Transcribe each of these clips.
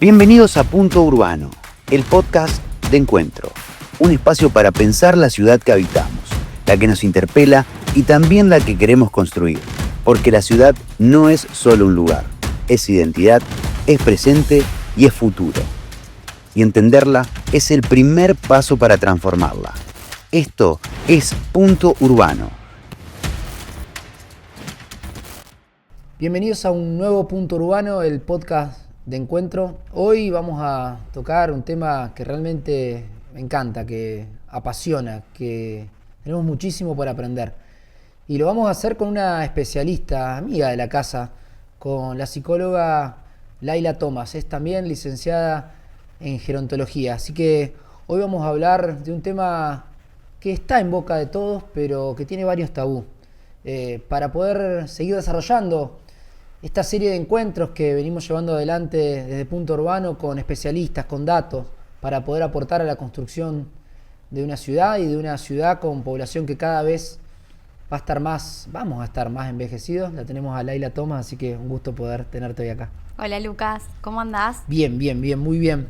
Bienvenidos a Punto Urbano, el podcast de Encuentro. Un espacio para pensar la ciudad que habitamos, la que nos interpela y también la que queremos construir. Porque la ciudad no es solo un lugar, es identidad, es presente y es futuro. Y entenderla es el primer paso para transformarla. Esto es Punto Urbano. Bienvenidos a un nuevo Punto Urbano, el podcast de Encuentro. Hoy vamos a tocar un tema que realmente me encanta, que apasiona, que tenemos muchísimo por aprender. Y lo vamos a hacer con una especialista, amiga de la casa, con la psicóloga Laila Thomas. Es también licenciada en gerontología. Así que hoy vamos a hablar de un tema que está en boca de todos, pero que tiene varios tabú. Para poder seguir desarrollando esta serie de encuentros que venimos llevando adelante desde Punto Urbano con especialistas, con datos, para poder aportar a la construcción de una ciudad y de una ciudad con población que cada vez vamos a estar más envejecidos. La tenemos a Laila Thomas, así que un gusto poder tenerte hoy acá. Hola Lucas, ¿cómo andás? Bien, muy bien.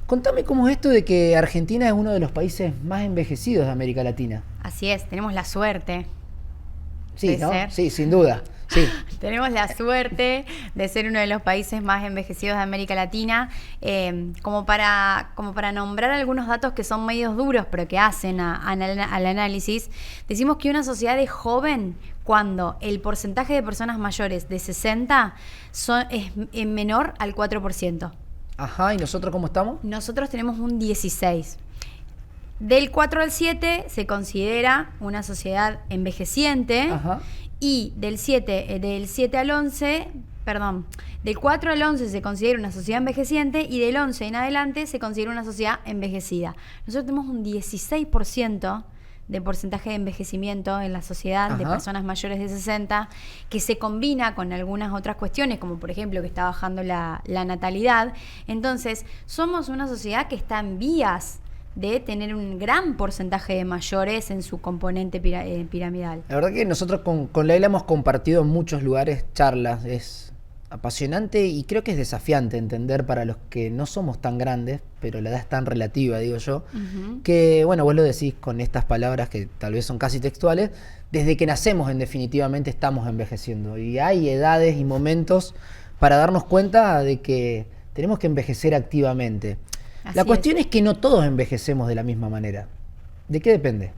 Contame cómo es esto de que Argentina es uno de los países más envejecidos de América Latina. Así es, tenemos la suerte. Sí, ¿no? Sí, sin duda. Sí. Tenemos la suerte de ser uno de los países más envejecidos de América Latina. Como para nombrar algunos datos que son medios duros, pero que hacen al análisis, decimos que una sociedad es joven cuando el porcentaje de personas mayores de 60 es menor al 4%. Ajá, ¿y nosotros cómo estamos? Nosotros tenemos un 16%. Del 4 al 7 se considera una sociedad envejeciente. Ajá. Y del 4 al 11 se considera una sociedad envejeciente y del 11 en adelante se considera una sociedad envejecida. Nosotros tenemos un 16% de porcentaje de envejecimiento en la sociedad. Ajá. De personas mayores de 60, que se combina con algunas otras cuestiones, como por ejemplo que está bajando la natalidad. Entonces, somos una sociedad que está en vías de tener un gran porcentaje de mayores en su componente piramidal. La verdad que nosotros con Laila hemos compartido en muchos lugares charlas. Es apasionante y creo que es desafiante entender para los que no somos tan grandes, pero la edad es tan relativa, digo yo, que, bueno, vos lo decís con estas palabras que tal vez son casi textuales, desde que nacemos definitivamente estamos envejeciendo. Y hay edades y momentos para darnos cuenta de que tenemos que envejecer activamente. La cuestión es que no todos envejecemos de la misma manera. ¿De qué depende?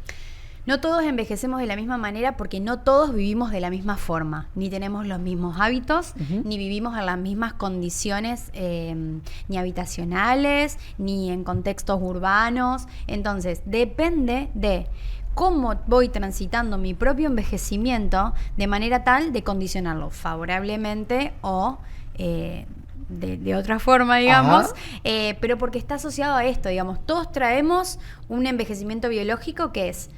No todos envejecemos de la misma manera porque no todos vivimos de la misma forma. Ni tenemos los mismos hábitos, ni vivimos en las mismas condiciones, ni habitacionales, ni en contextos urbanos. Entonces, depende de cómo voy transitando mi propio envejecimiento de manera tal de condicionarlo favorablemente o de otra forma, digamos, pero porque está asociado a esto, digamos. Todos traemos un envejecimiento biológico que es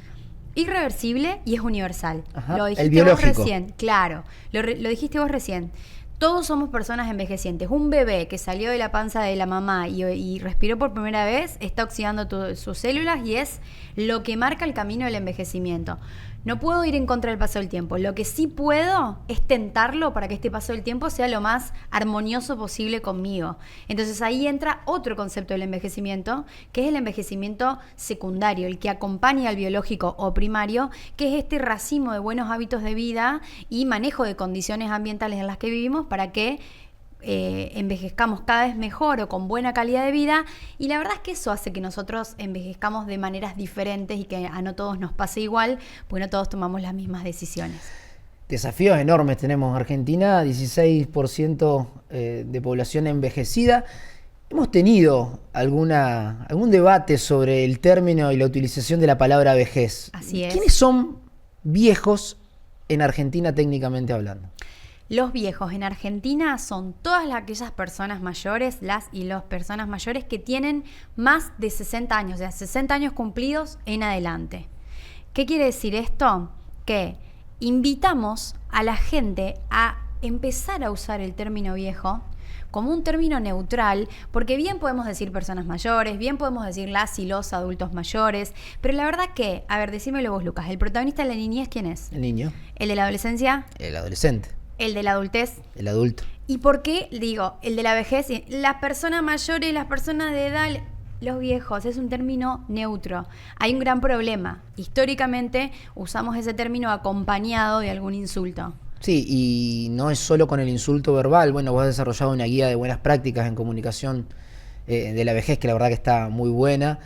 irreversible y es universal. Ajá, Lo dijiste el biológico. vos recién, claro, lo dijiste vos recién. Todos somos personas envejecientes. Un bebé que salió de la panza de la mamá y respiró por primera vez está oxidando sus células y es lo que marca el camino del envejecimiento. No puedo ir en contra del paso del tiempo. Lo que sí puedo es tentarlo para que este paso del tiempo sea lo más armonioso posible conmigo. Entonces ahí entra otro concepto del envejecimiento, que es el envejecimiento secundario, el que acompaña al biológico o primario, que es este racimo de buenos hábitos de vida y manejo de condiciones ambientales en las que vivimos para que envejezcamos cada vez mejor o con buena calidad de vida. Y la verdad es que eso hace que nosotros envejezcamos de maneras diferentes y que a no todos nos pase igual, porque no todos tomamos las mismas decisiones. Desafíos enormes tenemos en Argentina, 16% de población envejecida. Hemos tenido algún debate sobre el término y la utilización de la palabra vejez. Así es. ¿Quiénes son viejos en Argentina técnicamente hablando? Los viejos en Argentina son todas aquellas personas mayores, los personas mayores que tienen más de 60 años, o sea, 60 años cumplidos en adelante. ¿Qué quiere decir esto? Que invitamos a la gente a empezar a usar el término viejo como un término neutral, porque bien podemos decir personas mayores, bien podemos decir las y los adultos mayores, pero la verdad que, a ver, decímelo vos, Lucas, ¿el protagonista de la niñez quién es? El niño. ¿El de la adolescencia? El adolescente. El de la adultez. El adulto. ¿Y por qué? Digo, el de la vejez. Las personas mayores, las personas de edad, los viejos, es un término neutro. Hay un gran problema. Históricamente usamos ese término acompañado de algún insulto. Sí, y no es solo con el insulto verbal. Bueno, vos has desarrollado una guía de buenas prácticas en comunicación de la vejez, que la verdad que está muy buena.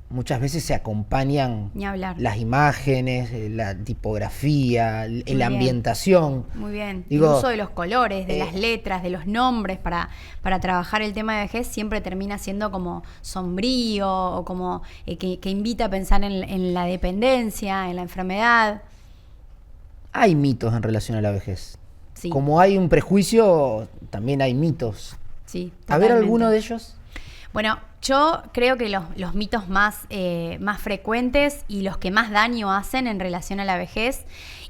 Muchas veces se acompañan Ni hablar. las imágenes, la tipografía, la bien. ambientación. Muy bien. Digo, el uso de los colores, de las letras, de los nombres para trabajar el tema de vejez siempre termina siendo como sombrío o como que invita a pensar en la dependencia, en la enfermedad. hay mitos en relación a la vejez. Sí. Como hay un prejuicio, también hay mitos. Sí, A ver, totalmente. ¿alguno de ellos? Bueno, yo creo que los mitos más frecuentes y los que más daño hacen en relación a la vejez,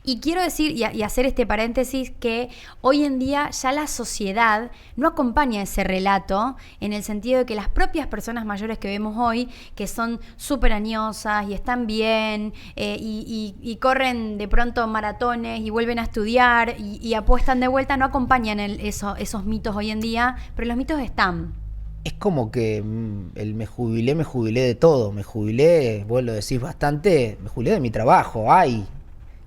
y quiero decir y hacer este paréntesis que hoy en día ya la sociedad no acompaña ese relato en el sentido de que las propias personas mayores que vemos hoy, que son súper añosas y están bien y corren de pronto maratones y vuelven a estudiar y apuestan de vuelta, no acompañan esos mitos hoy en día, pero los mitos están. Es como que me jubilé de todo. Me jubilé, vos lo decís bastante, me jubilé de mi trabajo. Hay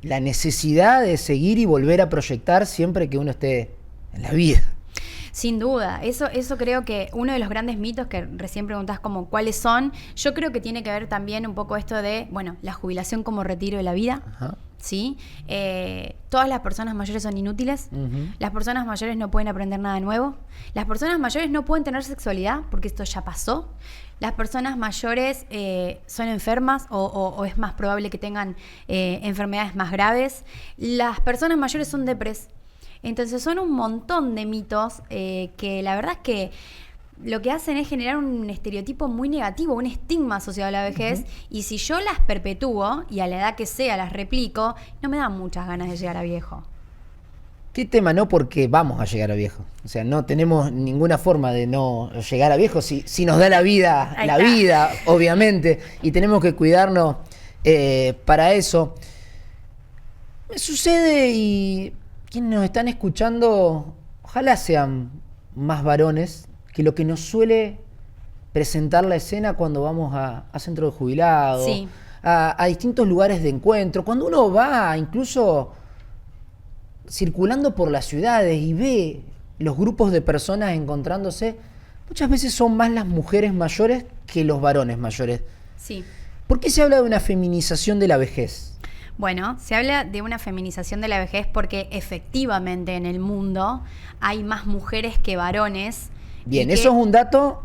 la necesidad de seguir y volver a proyectar siempre que uno esté en la vida. Sin duda, eso creo que uno de los grandes mitos que recién preguntás como cuáles son, yo creo que tiene que ver también un poco esto de, bueno, la jubilación como retiro de la vida. Ajá. ¿Sí? Todas las personas mayores son inútiles. Uh-huh. Las personas mayores no pueden aprender nada nuevo. Las personas mayores no pueden tener sexualidad porque esto ya pasó. Las personas mayores son enfermas o es más probable que tengan enfermedades más graves. Las personas mayores son depres. Entonces son un montón de mitos que la verdad es que lo que hacen es generar un estereotipo muy negativo, un estigma asociado a la vejez, y si yo las perpetúo y a la edad que sea las replico, no me dan muchas ganas de llegar a viejo. ¿Qué tema no? Porque vamos a llegar a viejo. O sea, no tenemos ninguna forma de no llegar a viejo si nos da la vida, obviamente, y tenemos que cuidarnos para eso. Me sucede, y quienes nos están escuchando, ojalá sean más varones que lo que nos suele presentar la escena cuando vamos a centro de jubilados, Sí. a distintos lugares de encuentro, cuando uno va incluso circulando por las ciudades y ve los grupos de personas encontrándose, muchas veces son más las mujeres mayores que los varones mayores. Sí. ¿Por qué se habla de una feminización de la vejez? Bueno, se habla de una feminización de la vejez porque efectivamente en el mundo hay más mujeres que varones. Bien, y que- eso es un dato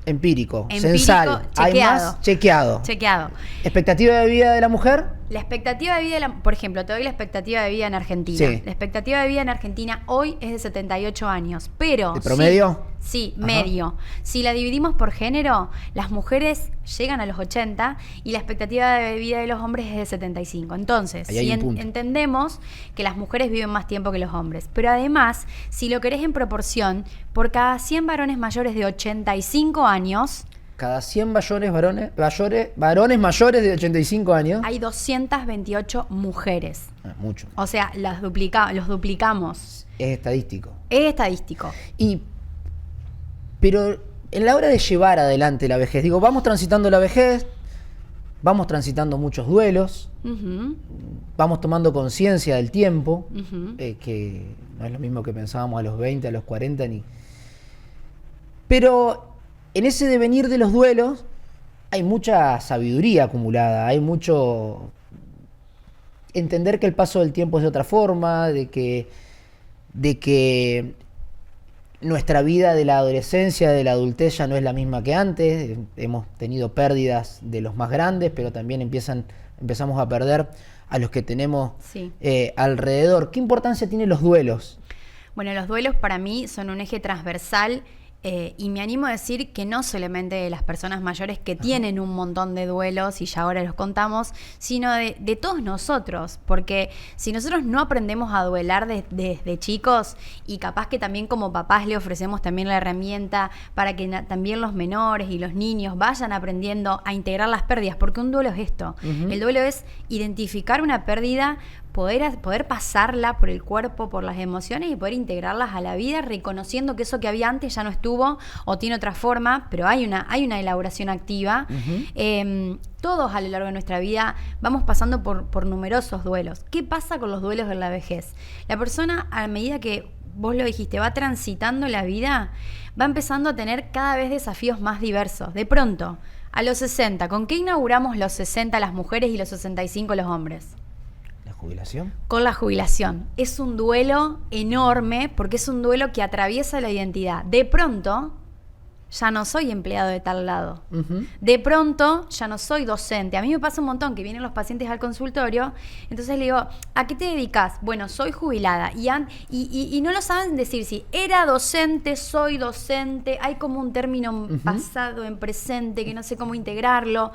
empírico, censal. Hay chequeado. más chequeado. Chequeado. ¿Expectativa de vida de la mujer? La expectativa de vida, por ejemplo, te doy la expectativa de vida en Argentina. Sí. La expectativa de vida en Argentina hoy es de 78 años, pero... ¿De promedio? Sí, Ajá. medio. Si la dividimos por género, las mujeres llegan a los 80 y la expectativa de vida de los hombres es de 75. Entonces, Ahí hay si un punto. entendemos que las mujeres viven más tiempo que los hombres, pero además, si lo querés en proporción, por cada 100 varones mayores de 85 años... Cada 100 varones mayores de 85 años. hay 228 mujeres. Mucho. O sea, los duplicamos. Es estadístico. Es estadístico. Pero en la hora de llevar adelante la vejez, digo, vamos transitando la vejez, vamos transitando muchos duelos, Ujú, vamos tomando conciencia del tiempo, ujú. que no es lo mismo que pensábamos a los 20, a los 40, ni... Pero en ese devenir de los duelos hay mucha sabiduría acumulada, hay mucho entender que el paso del tiempo es de otra forma, de que nuestra vida de la adolescencia, de la adultez ya no es la misma que antes. Hemos tenido pérdidas de los más grandes, pero también empezamos a perder a los que tenemos Sí. alrededor. ¿Qué importancia tienen los duelos? Bueno, los duelos para mí son un eje transversal y me animo a decir que no solamente de las personas mayores que tienen un montón de duelos, y ya ahora los contamos, sino de todos nosotros, porque si nosotros no aprendemos a duelar desde chicos, y capaz que también como papás le ofrecemos también la herramienta para que también los menores y los niños vayan aprendiendo a integrar las pérdidas, porque un duelo es esto, Uh-huh. el duelo es identificar una pérdida poder pasarla por el cuerpo, por las emociones y poder integrarlas a la vida, reconociendo que eso que había antes ya no estuvo o tiene otra forma, pero hay una elaboración activa. Todos a lo largo de nuestra vida vamos pasando por numerosos duelos. ¿Qué pasa con los duelos de la vejez? La persona, a medida que vos lo dijiste, va transitando la vida, va empezando a tener cada vez desafíos más diversos. De pronto, a los 60, ¿con qué inauguramos los 60 las mujeres y los 65 los hombres? ¿La jubilación? Con la jubilación. Es un duelo enorme porque es un duelo que atraviesa la identidad. De pronto, ya no soy empleado de tal lado. De pronto, ya no soy docente. A mí me pasa un montón que vienen los pacientes al consultorio, entonces le digo, ¿a qué te dedicas? Bueno, soy jubilada. Y no lo saben decir si era docente, soy docente. Hay como un término pasado en presente que no sé cómo integrarlo.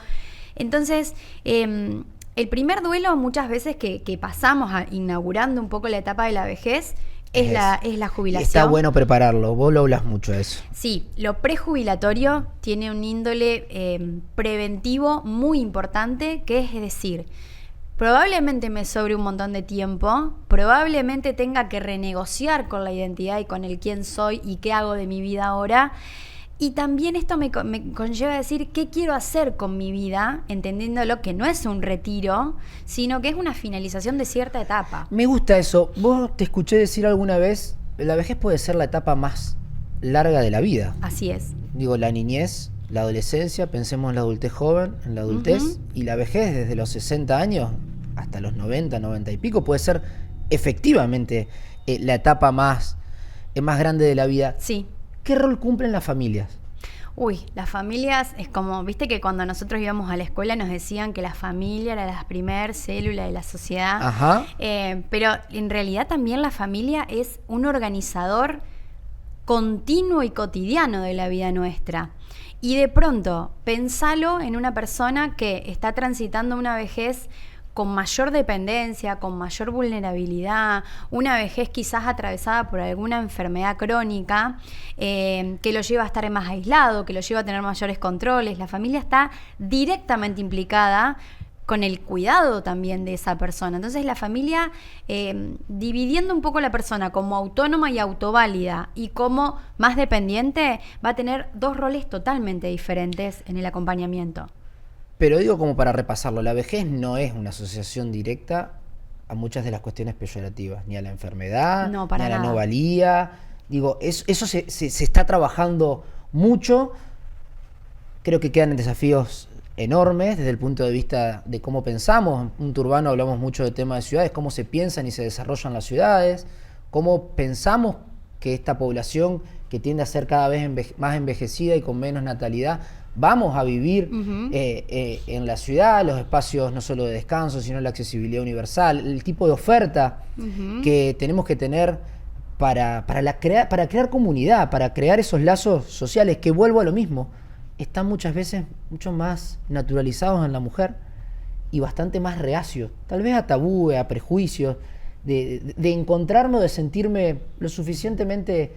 Entonces, el primer duelo muchas veces que pasamos inaugurando un poco la etapa de la vejez es la jubilación. Está bueno prepararlo, vos lo hablas mucho de eso. Sí, lo prejubilatorio tiene un índole preventivo muy importante, que es decir, probablemente me sobre un montón de tiempo, probablemente tenga que renegociar con la identidad y con el quién soy y qué hago de mi vida ahora. Y también esto me conlleva a decir qué quiero hacer con mi vida, entendiéndolo que no es un retiro, sino que es una finalización de cierta etapa. Me gusta eso. Vos te escuché decir alguna vez, la vejez puede ser la etapa más larga de la vida. Así es. Digo, la niñez, la adolescencia, pensemos en la adultez joven, en la adultez, y la vejez desde los 60 años hasta los 90, 90 y pico, puede ser efectivamente la etapa más grande de la vida. Sí. ¿Qué rol cumplen las familias? Uy, las familias es como, viste que cuando nosotros íbamos a la escuela nos decían que la familia era la primer célula de la sociedad. Ajá. Pero en realidad también la familia es un organizador continuo y cotidiano de la vida nuestra. Y de pronto, pensalo en una persona que está transitando una vejez con mayor dependencia, con mayor vulnerabilidad, una vejez quizás atravesada por alguna enfermedad crónica, que lo lleva a estar más aislado, que lo lleva a tener mayores controles. La familia está directamente implicada con el cuidado también de esa persona. Entonces la familia, dividiendo un poco la persona como autónoma y autoválida y como más dependiente, va a tener dos roles totalmente diferentes en el acompañamiento. Pero digo como para repasarlo, la vejez no es una asociación directa a muchas de las cuestiones peyorativas, ni a la enfermedad, no, para ni a nada. la no valía. Digo, eso se está trabajando mucho. Creo que quedan desafíos enormes desde el punto de vista de cómo pensamos. En Punto Urbano hablamos mucho de temas de ciudades, cómo se piensan y se desarrollan las ciudades, cómo pensamos que esta población que tiende a ser cada vez más envejecida y con menos natalidad, vamos a vivir en la ciudad, los espacios no solo de descanso, sino la accesibilidad universal, el tipo de oferta que tenemos que tener para crear comunidad, para crear esos lazos sociales, que vuelvo a lo mismo, están muchas veces mucho más naturalizados en la mujer y bastante más reacios, tal vez a tabúes, a prejuicios, de encontrarme o de sentirme lo suficientemente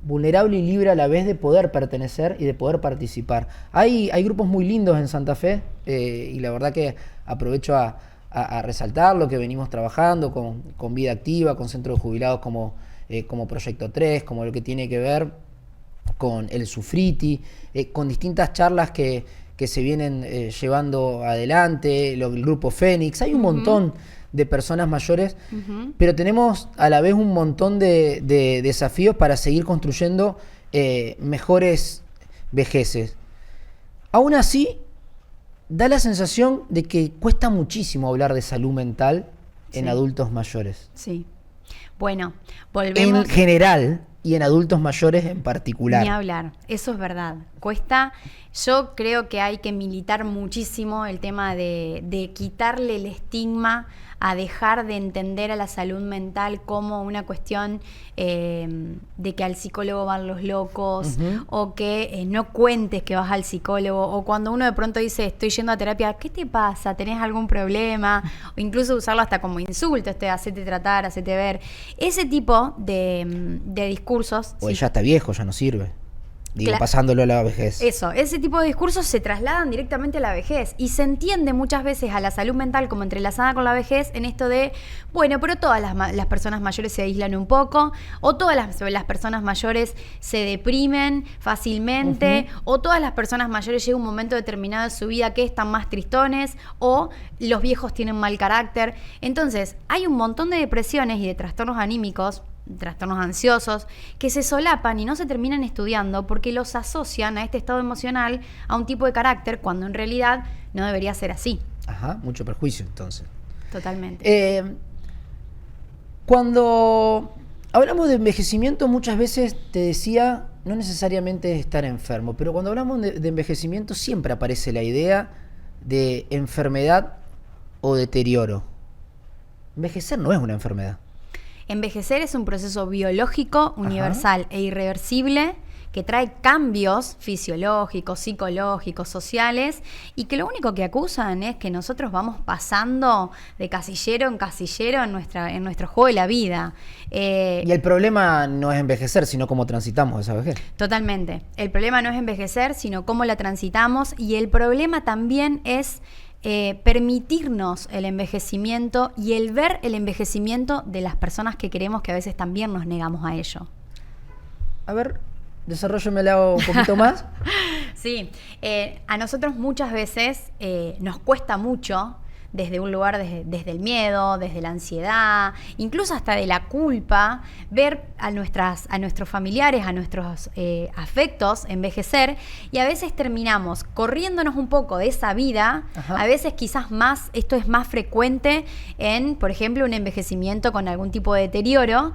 vulnerable y libre a la vez de poder pertenecer y de poder participar. Hay grupos muy lindos en Santa Fe y la verdad que aprovecho a resaltar lo que venimos trabajando con Vida Activa, con centros de jubilados como Proyecto 3, como lo que tiene que ver con el Sufriti, con distintas charlas que se vienen llevando adelante, el grupo Fénix. Hay un montón de personas mayores, pero tenemos a la vez un montón de desafíos para seguir construyendo mejores vejeces. Aún así, da la sensación de que cuesta muchísimo hablar de salud mental en adultos mayores. Sí. Bueno, volvemos. En general y en adultos mayores en particular. Ni hablar, eso es verdad. Cuesta. Yo creo que hay que militar muchísimo el tema de quitarle el estigma, a dejar de entender a la salud mental como una cuestión de que al psicólogo van los locos, o que no cuentes que vas al psicólogo, o cuando uno de pronto dice estoy yendo a terapia, ¿qué te pasa? ¿Tenés algún problema? O incluso usarlo hacete como insulto, hacete tratar, hacete ver. Ese tipo de discursos. O ya está viejo, ya no sirve. Digo, pasándolo a la vejez. Eso, ese tipo de discursos se trasladan directamente a la vejez y se entiende muchas veces a la salud mental como entrelazada con la vejez en esto de, bueno, pero todas las personas mayores se aíslan un poco, o todas las personas mayores se deprimen fácilmente, o todas las personas mayores llega un momento determinado de su vida que están más tristones, o los viejos tienen mal carácter. Entonces, hay un montón de depresiones y de trastornos anímicos, trastornos ansiosos, que se solapan y no se terminan estudiando porque los asocian a este estado emocional a un tipo de carácter cuando en realidad no debería ser así. Ajá, mucho perjuicio entonces. Totalmente. Cuando hablamos de envejecimiento, muchas veces te decía, no necesariamente es estar enfermo, pero cuando hablamos de envejecimiento siempre aparece la idea de enfermedad o deterioro. Envejecer no es una enfermedad. Envejecer es un proceso biológico, universal e irreversible que trae cambios fisiológicos, psicológicos, sociales y que lo único que acusan es que nosotros vamos pasando de casillero en casillero en nuestro juego de la vida. Y el problema no es envejecer, sino cómo transitamos esa vejez. Totalmente. El problema no es envejecer, sino cómo la transitamos y el problema también es permitirnos el envejecimiento y el ver el envejecimiento de las personas que queremos, que a veces también nos negamos a ello. A ver, desarrollamelo un poquito más. Sí, a nosotros muchas veces nos cuesta mucho desde un lugar, desde el miedo, desde la ansiedad, incluso hasta de la culpa, ver a nuestros familiares, a nuestros afectos envejecer y a veces terminamos corriéndonos un poco de esa vida. A veces quizás más, esto es más frecuente en, por ejemplo, un envejecimiento con algún tipo de deterioro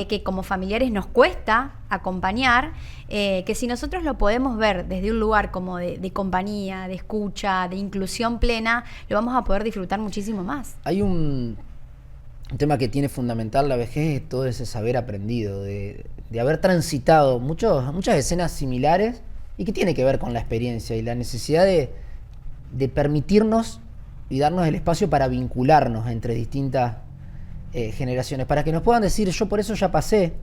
que como familiares nos cuesta acompañar, que si nosotros lo podemos ver desde un lugar como de compañía, de escucha, de inclusión plena, lo vamos a poder disfrutar muchísimo más. Hay un tema que tiene fundamental la vejez, todo ese saber aprendido, de haber transitado muchas escenas similares y que tiene que ver con la experiencia y la necesidad de permitirnos y darnos el espacio para vincularnos entre distintas generaciones, para que nos puedan decir, yo por eso ya pasé.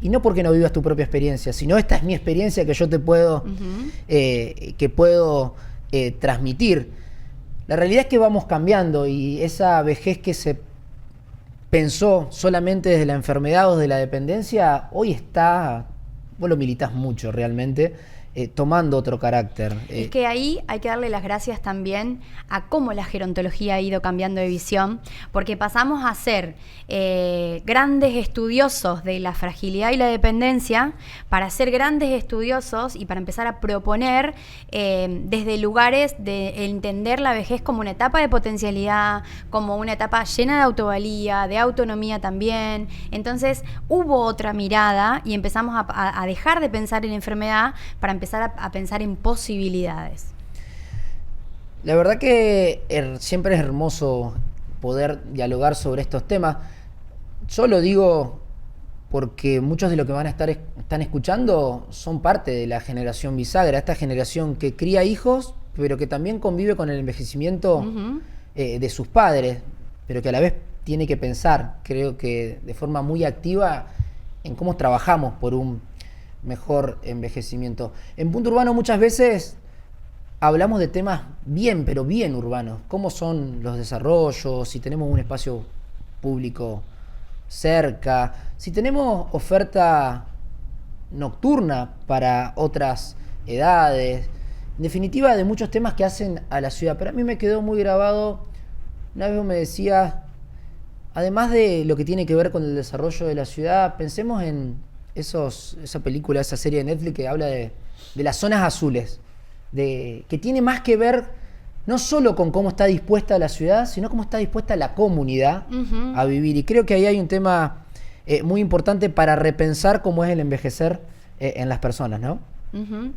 Y no porque no vivas tu propia experiencia, sino esta es mi experiencia que yo te puedo transmitir. La realidad es que vamos cambiando y esa vejez que se pensó solamente desde la enfermedad o de la dependencia, hoy está, vos lo militás mucho realmente, tomando otro carácter. Es que ahí hay que darle las gracias también a cómo la gerontología ha ido cambiando de visión, porque pasamos a ser grandes estudiosos de la fragilidad y la dependencia para ser grandes estudiosos y para empezar a proponer desde lugares de entender la vejez como una etapa de potencialidad, como una etapa llena de autovalía, de autonomía también. Entonces hubo otra mirada y empezamos a dejar de pensar en enfermedad para empezar a pensar en posibilidades. La verdad que siempre es hermoso poder dialogar sobre estos temas. Yo lo digo porque muchos de los que están escuchando son parte de la generación bisagra, esta generación que cría hijos, pero que también convive con el envejecimiento de sus padres, pero que a la vez tiene que pensar, creo que de forma muy activa, en cómo trabajamos por un mejor envejecimiento. En Punto Urbano muchas veces hablamos de temas pero bien urbanos. Cómo son los desarrollos, si tenemos un espacio público cerca, si tenemos oferta nocturna para otras edades. En definitiva, de muchos temas que hacen a la ciudad. Pero a mí me quedó muy grabado, una vez me decía, además de lo que tiene que ver con el desarrollo de la ciudad, pensemos en esa película, esa serie de Netflix que habla de las zonas azules, que tiene más que ver no solo con cómo está dispuesta la ciudad, sino cómo está dispuesta la comunidad a vivir. Y creo que ahí hay un tema muy importante para repensar cómo es el envejecer en las personas, ¿no?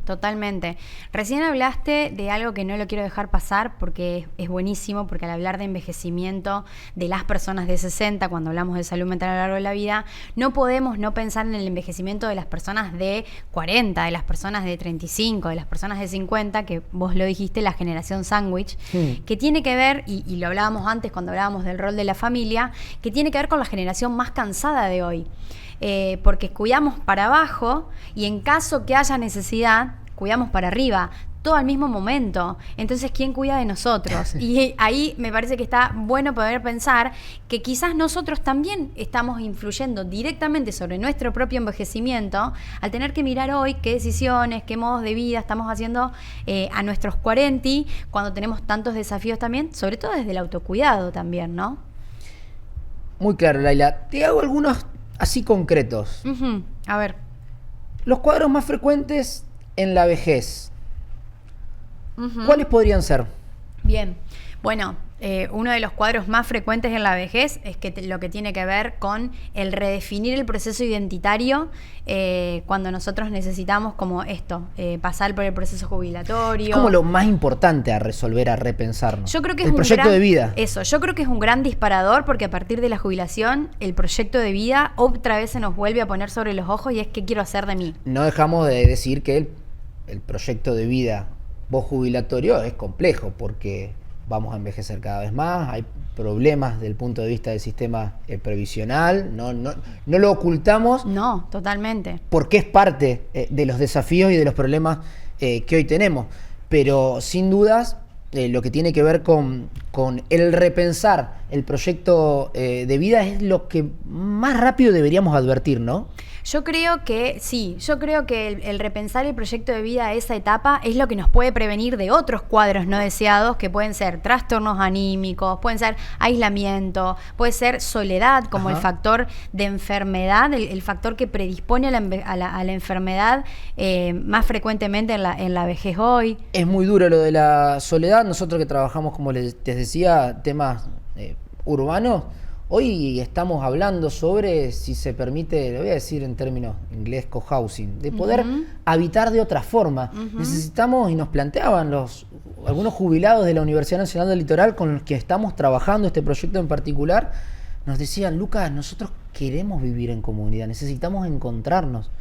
Totalmente. Recién hablaste de algo que no lo quiero dejar pasar porque es buenísimo, porque al hablar de envejecimiento de las personas de 60, cuando hablamos de salud mental a lo largo de la vida, no podemos no pensar en el envejecimiento de las personas de 40, de las personas de 35, de las personas de 50, que vos lo dijiste, la generación sándwich, que tiene que ver, y lo hablábamos antes cuando hablábamos del rol de la familia, que tiene que ver con la generación más cansada de hoy. porque cuidamos para abajo y en caso que haya necesidad, cuidamos para arriba, todo al mismo momento. Entonces, ¿quién cuida de nosotros? Y ahí me parece que está bueno poder pensar que quizás nosotros también estamos influyendo directamente sobre nuestro propio envejecimiento al tener que mirar hoy qué decisiones, qué modos de vida estamos haciendo a nuestros 40 cuando tenemos tantos desafíos también, sobre todo desde el autocuidado también, ¿no? Muy claro, Laila. Te hago algunos así concretos. Uh-huh. A ver. Los cuadros más frecuentes en la vejez. Uh-huh. ¿Cuáles podrían ser? Bien, bueno, uno de los cuadros más frecuentes en la vejez es que lo que tiene que ver con el redefinir el proceso identitario cuando nosotros necesitamos como esto, pasar por el proceso jubilatorio. Es como lo más importante a resolver, a repensarnos. Yo creo que el proyecto de vida. Eso, yo creo que es un gran disparador porque a partir de la jubilación el proyecto de vida otra vez se nos vuelve a poner sobre los ojos y es qué quiero hacer de mí. No dejamos de decir que el proyecto de vida postjubilatorio es complejo porque vamos a envejecer cada vez más, hay problemas desde el punto de vista del sistema previsional, no lo ocultamos. No, totalmente. Porque es parte de los desafíos y de los problemas que hoy tenemos. Pero sin dudas, lo que tiene que ver con el repensar el proyecto de vida es lo que más rápido deberíamos advertir, ¿no? Yo creo que sí, yo creo que el repensar el proyecto de vida a esa etapa es lo que nos puede prevenir de otros cuadros no deseados que pueden ser trastornos anímicos, pueden ser aislamiento, puede ser soledad como el factor de enfermedad, el factor que predispone a la enfermedad más frecuentemente en la vejez hoy. Es muy duro lo de la soledad. Nosotros que trabajamos, como les decía, temas urbanos, hoy estamos hablando sobre, si se permite, lo voy a decir en términos inglés, cohousing, de poder habitar de otra forma. Necesitamos, y nos planteaban algunos jubilados de la Universidad Nacional del Litoral con los que estamos trabajando este proyecto en particular, nos decían, Lucas, nosotros queremos vivir en comunidad, necesitamos encontrarnos,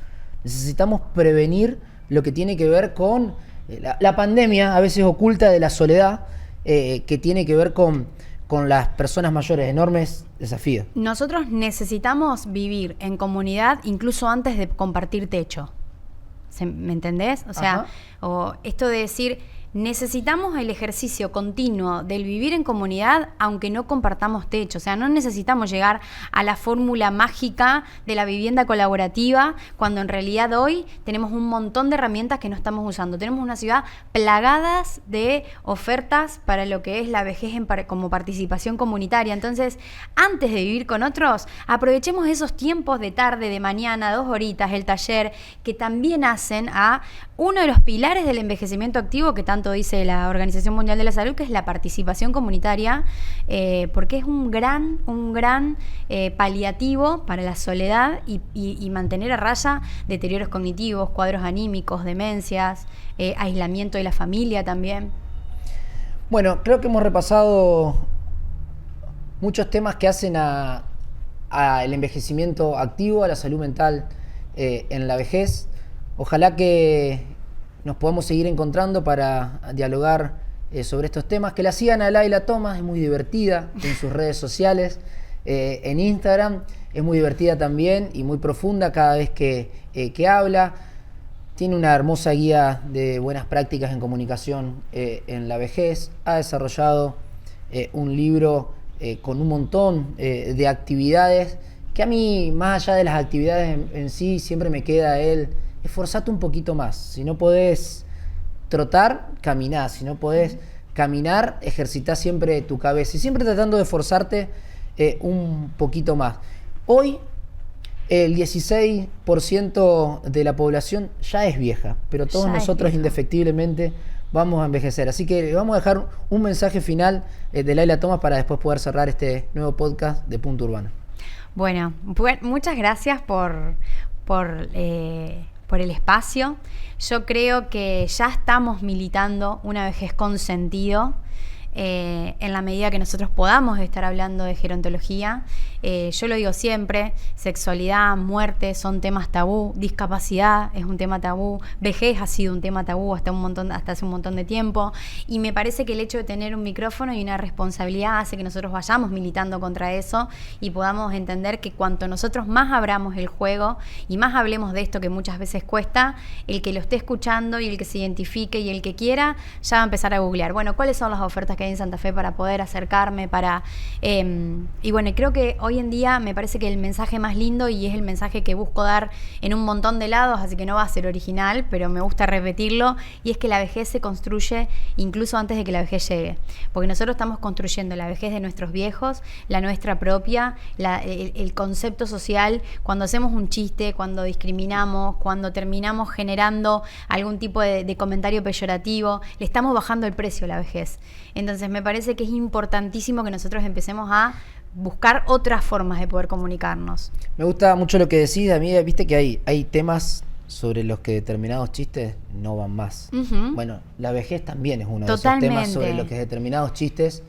necesitamos prevenir lo que tiene que ver con la pandemia, a veces oculta de la soledad, que tiene que ver con las personas mayores, enormes desafíos. Nosotros necesitamos vivir en comunidad incluso antes de compartir techo. ¿Me entendés? O sea, o esto de decir, necesitamos el ejercicio continuo del vivir en comunidad aunque no compartamos techo. O sea, no necesitamos llegar a la fórmula mágica de la vivienda colaborativa cuando en realidad hoy tenemos un montón de herramientas que no estamos usando. Tenemos una ciudad plagadas de ofertas para lo que es la vejez como participación comunitaria. Entonces, antes de vivir con otros, aprovechemos esos tiempos de tarde, de mañana, 2 horitas, el taller, que también hacen a uno de los pilares del envejecimiento activo que tanto dice la Organización Mundial de la Salud, que es la participación comunitaria, porque es un gran paliativo para la soledad y mantener a raya deterioros cognitivos, cuadros anímicos, demencias, aislamiento de la familia también. Bueno, creo que hemos repasado muchos temas que hacen al envejecimiento activo, a la salud mental en la vejez. Ojalá que nos podamos seguir encontrando para dialogar sobre estos temas. Que la sigan a Laila Thomas, es muy divertida en sus redes sociales, en Instagram, es muy divertida también y muy profunda cada vez que habla. Tiene una hermosa guía de buenas prácticas en comunicación en la vejez. Ha desarrollado un libro con un montón de actividades que a mí, más allá de las actividades en sí, siempre me queda esforzate un poquito más. Si no podés trotar, caminá. Si no podés caminar, ejercitá siempre tu cabeza. Y siempre tratando de esforzarte un poquito más. Hoy, el 16% de la población ya es vieja, pero todos nosotros indefectiblemente vamos a envejecer. Así que vamos a dejar un mensaje final de Laila Thomas para después poder cerrar este nuevo podcast de Punto Urbano. Bueno, muchas gracias por el espacio. Yo creo que ya estamos militando una vejez con sentido. en la medida que nosotros podamos estar hablando de gerontología. Yo lo digo siempre, sexualidad, muerte son temas tabú, discapacidad es un tema tabú, vejez ha sido un tema tabú hasta hace un montón de tiempo, y me parece que el hecho de tener un micrófono y una responsabilidad hace que nosotros vayamos militando contra eso y podamos entender que cuanto nosotros más abramos el juego y más hablemos de esto que muchas veces cuesta, el que lo esté escuchando y el que se identifique y el que quiera ya va a empezar a googlear, bueno, ¿cuáles son las ofertas que hay en Santa Fe para poder acercarme? Y bueno, creo que hoy en día me parece que el mensaje más lindo, y es el mensaje que busco dar en un montón de lados, así que no va a ser original, pero me gusta repetirlo, y es que la vejez se construye incluso antes de que la vejez llegue, porque nosotros estamos construyendo la vejez de nuestros viejos, la nuestra propia, el concepto social, cuando hacemos un chiste, cuando discriminamos, cuando terminamos generando algún tipo de comentario peyorativo, le estamos bajando el precio a la vejez. Entonces me parece que es importantísimo que nosotros empecemos a buscar otras formas de poder comunicarnos. Me gusta mucho lo que decís. A mí, viste que hay temas sobre los que determinados chistes no van más. Uh-huh. Bueno, la vejez también es uno Totalmente. de esos temas sobre los que determinados chistes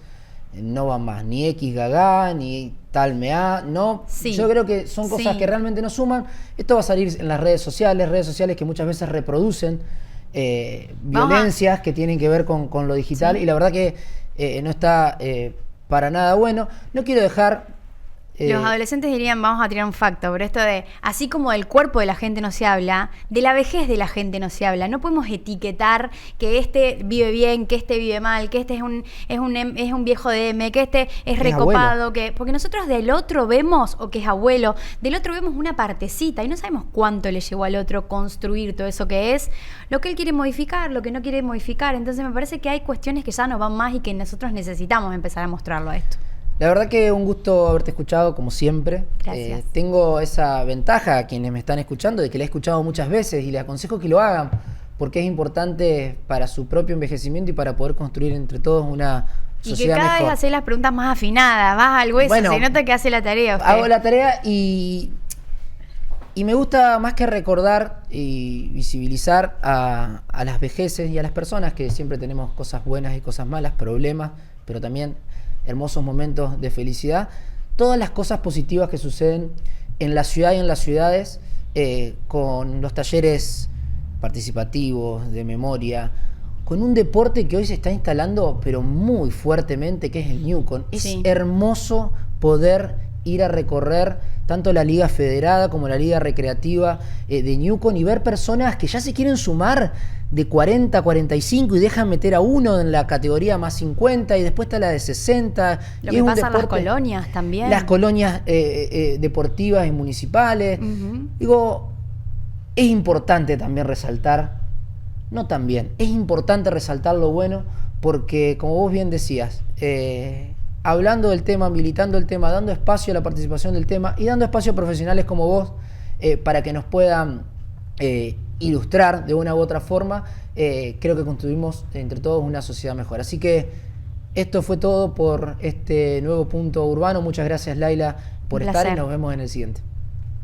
no van más. Ni X gaga, ni tal mea, no. Sí. Yo creo que son cosas Sí. que realmente no suman. Esto va a salir en las redes sociales que muchas veces reproducen violencias que tienen que ver con lo digital, Sí. y la verdad que no está para nada bueno. No quiero dejar... Los adolescentes dirían, vamos a tirar un facto, pero esto de, así como del cuerpo de la gente no se habla, de la vejez de la gente no se habla. No podemos etiquetar que este vive bien, que este vive mal, que este es un viejo de M, que este es recopado, porque nosotros del otro vemos, o que es abuelo, del otro vemos una partecita y no sabemos cuánto le llevó al otro construir todo eso que es, lo que él quiere modificar, lo que no quiere modificar. Entonces me parece que hay cuestiones que ya no van más y que nosotros necesitamos empezar a mostrarlo a esto. La verdad que un gusto haberte escuchado, como siempre. Gracias. Tengo esa ventaja a quienes me están escuchando, de que la he escuchado muchas veces, y les aconsejo que lo hagan, porque es importante para su propio envejecimiento y para poder construir entre todos una Y que sociedad cada mejor. vez haces las preguntas más afinadas, vas al hueso, Bueno, se nota que hace la tarea usted. Hago la tarea y me gusta más que recordar y visibilizar a las vejeces y a las personas, que siempre tenemos cosas buenas y cosas malas, problemas, pero también hermosos momentos de felicidad. Todas las cosas positivas que suceden en la ciudad y en las ciudades, con los talleres participativos, de memoria, con un deporte que hoy se está instalando pero muy fuertemente, que es el Newcon. Es Sí. hermoso poder ir a recorrer tanto la liga federada como la liga recreativa de Newcon, y ver personas que ya se quieren sumar de 40 a 45 y dejan meter a uno en la categoría más 50, y después está la de 60. Lo y que es un pasa en las deporte- colonias también. Las colonias deportivas y municipales. Ujú. Digo, es importante también resaltar, no también, es importante resaltar lo bueno, porque como vos bien decías, hablando del tema, militando el tema, dando espacio a la participación del tema y dando espacio a profesionales como vos, para que nos puedan ilustrar de una u otra forma, creo que construimos entre todos una sociedad mejor. Así que esto fue todo por este nuevo punto urbano. Muchas gracias, Laila, por Un estar, y placer. nos vemos en el siguiente.